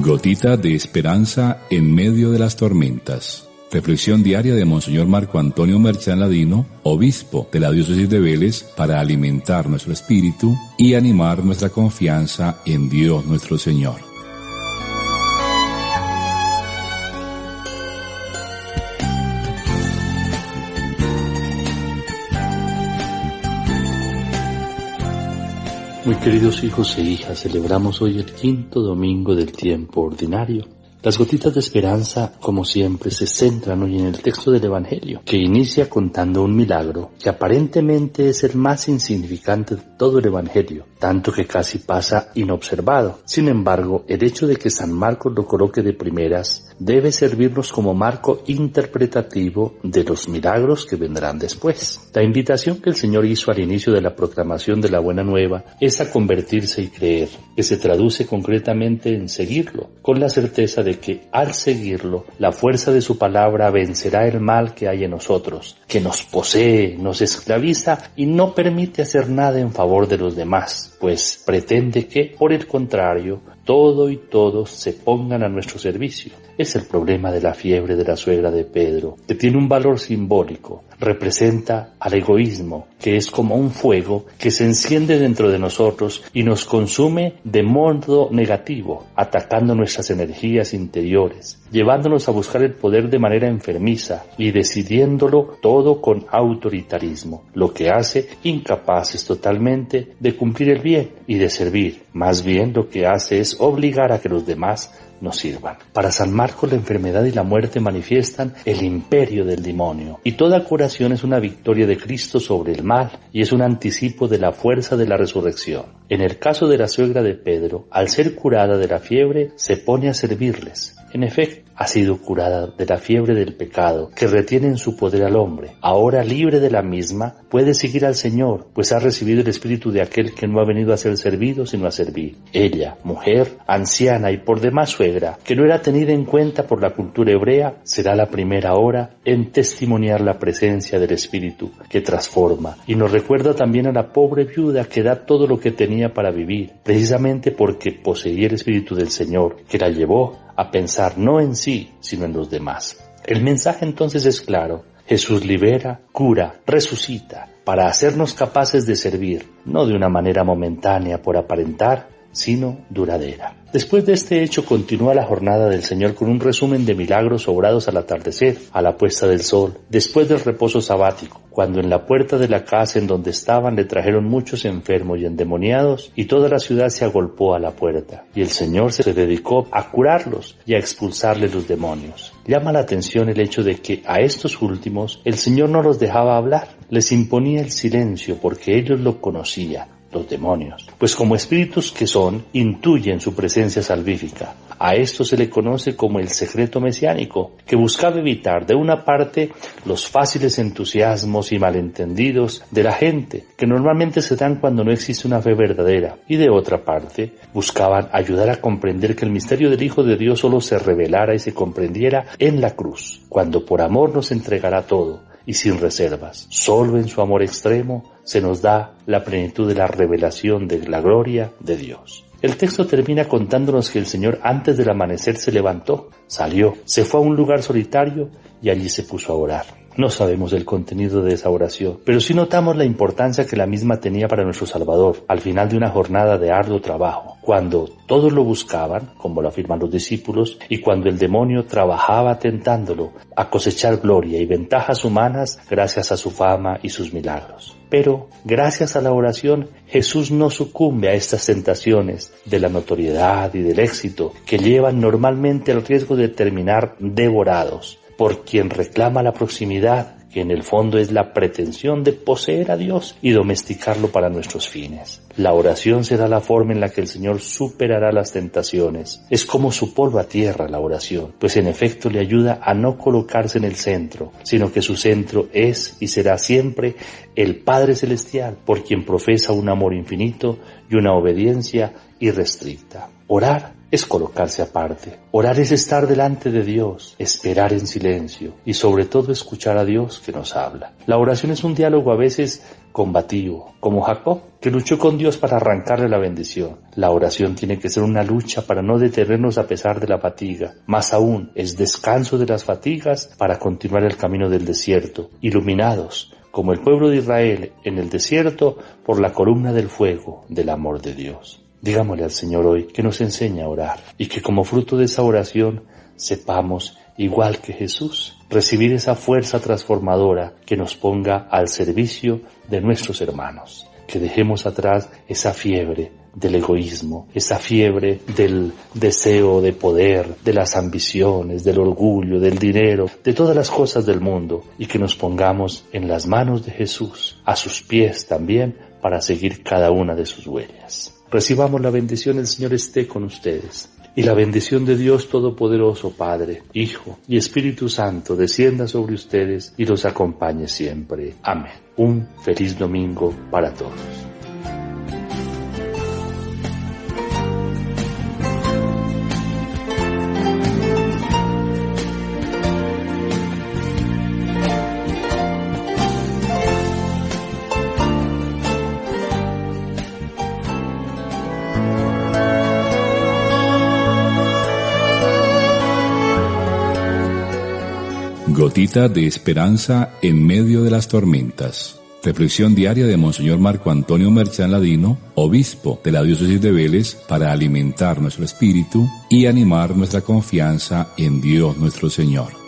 Gotita de esperanza en medio de las tormentas. Reflexión diaria de Monseñor Marco Antonio Merchán Ladino, obispo de la diócesis de Vélez, para alimentar nuestro espíritu y animar nuestra confianza en Dios nuestro Señor. Muy queridos hijos e hijas, celebramos hoy el quinto domingo del tiempo ordinario. Las gotitas de esperanza, como siempre, se centran hoy en el texto del Evangelio, que inicia contando un milagro que aparentemente es el más insignificante de todo el Evangelio, tanto que casi pasa inobservado. Sin embargo, el hecho de que San Marcos lo coloque de primeras debe servirnos como marco interpretativo de los milagros que vendrán después. La invitación que el Señor hizo al inicio de la proclamación de la Buena Nueva es a convertirse y creer, que se traduce concretamente en seguirlo, con la certeza de que al seguirlo, la fuerza de su palabra vencerá el mal que hay en nosotros, que nos posee, nos esclaviza y no permite hacer nada en favor de los demás, pues pretende que, por el contrario, todo y todos se pongan a nuestro servicio. Es el problema de la fiebre de la suegra de Pedro, que tiene un valor simbólico. Representa al egoísmo, que es como un fuego que se enciende dentro de nosotros y nos consume de modo negativo, atacando nuestras energías interiores, llevándonos a buscar el poder de manera enfermiza y decidiéndolo todo con autoritarismo, lo que hace incapaces totalmente de cumplir el bien y de servir. Más bien lo que hace es obligar a que los demás nos sirvan. Para San Marcos, la enfermedad y la muerte manifiestan el imperio del demonio, y toda curación es una victoria de Cristo sobre el mal y es un anticipo de la fuerza de la resurrección. En el caso de la suegra de Pedro, al ser curada de la fiebre, se pone a servirles. En efecto, ha sido curada de la fiebre del pecado que retiene en su poder al hombre. Ahora, libre de la misma, puede seguir al Señor, pues ha recibido el espíritu de aquel que no ha venido a ser servido, sino a servir. Ella, mujer, anciana y por demás suegra, que no era tenida en cuenta por la cultura hebrea, será la primera hora en testimoniar la presencia del Espíritu que transforma, y nos recuerda también a la pobre viuda que da todo lo que tenía para vivir, precisamente porque poseía el Espíritu del Señor, que la llevó a pensar no en sí, sino en los demás. El mensaje entonces es claro: Jesús libera, cura, resucita, para hacernos capaces de servir, no de una manera momentánea por aparentar, sino duradera. Después de este hecho continúa la jornada del Señor con un resumen de milagros obrados al atardecer, a la puesta del sol, después del reposo sabático, cuando en la puerta de la casa en donde estaban le trajeron muchos enfermos y endemoniados, y toda la ciudad se agolpó a la puerta, y el Señor se dedicó a curarlos y a expulsarles los demonios. Llama la atención el hecho de que a estos últimos el Señor no los dejaba hablar, les imponía el silencio porque ellos lo conocían, los demonios, pues como espíritus que son, intuyen su presencia salvífica. A esto se le conoce como el secreto mesiánico, que buscaba evitar de una parte los fáciles entusiasmos y malentendidos de la gente, que normalmente se dan cuando no existe una fe verdadera, y de otra parte buscaban ayudar a comprender que el misterio del Hijo de Dios solo se revelara y se comprendiera en la cruz, cuando por amor nos entregará todo y sin reservas. Solo en su amor extremo se nos da la plenitud de la revelación de la gloria de Dios. El texto termina contándonos que el Señor antes del amanecer se levantó, salió, se fue a un lugar solitario y allí se puso a orar. No sabemos el contenido de esa oración, pero sí notamos la importancia que la misma tenía para nuestro Salvador, al final de una jornada de arduo trabajo, cuando todos lo buscaban, como lo afirman los discípulos, y cuando el demonio trabajaba tentándolo a cosechar gloria y ventajas humanas gracias a su fama y sus milagros. Pero, gracias a la oración, Jesús no sucumbe a estas tentaciones de la notoriedad y del éxito que llevan normalmente al riesgo de terminar devorados por quien reclama la proximidad, que en el fondo es la pretensión de poseer a Dios y domesticarlo para nuestros fines. La oración será la forma en la que el Señor superará las tentaciones. Es como su polvo a tierra la oración, pues en efecto le ayuda a no colocarse en el centro, sino que su centro es y será siempre el Padre Celestial, por quien profesa un amor infinito y una obediencia irrestricta. Orar es colocarse aparte. Orar es estar delante de Dios, esperar en silencio y sobre todo escuchar a Dios que nos habla. La oración es un diálogo a veces combativo, como Jacob, que luchó con Dios para arrancarle la bendición. La oración tiene que ser una lucha para no detenernos a pesar de la fatiga. Más aún, es descanso de las fatigas para continuar el camino del desierto, iluminados, como el pueblo de Israel en el desierto, por la columna del fuego del amor de Dios. Digámosle al Señor hoy que nos enseñe a orar y que como fruto de esa oración sepamos, igual que Jesús, recibir esa fuerza transformadora que nos ponga al servicio de nuestros hermanos. Que dejemos atrás esa fiebre del egoísmo, esa fiebre del deseo de poder, de las ambiciones, del orgullo, del dinero, de todas las cosas del mundo, y que nos pongamos en las manos de Jesús, a sus pies también, para seguir cada una de sus huellas. Recibamos la bendición, el Señor esté con ustedes. Y la bendición de Dios Todopoderoso, Padre, Hijo y Espíritu Santo, descienda sobre ustedes y los acompañe siempre. Amén. Un feliz domingo para todos. Gotita de esperanza en medio de las tormentas. Reflexión diaria de Monseñor Marco Antonio Merchán Ladino, obispo de la diócesis de Vélez, para alimentar nuestro espíritu y animar nuestra confianza en Dios nuestro Señor.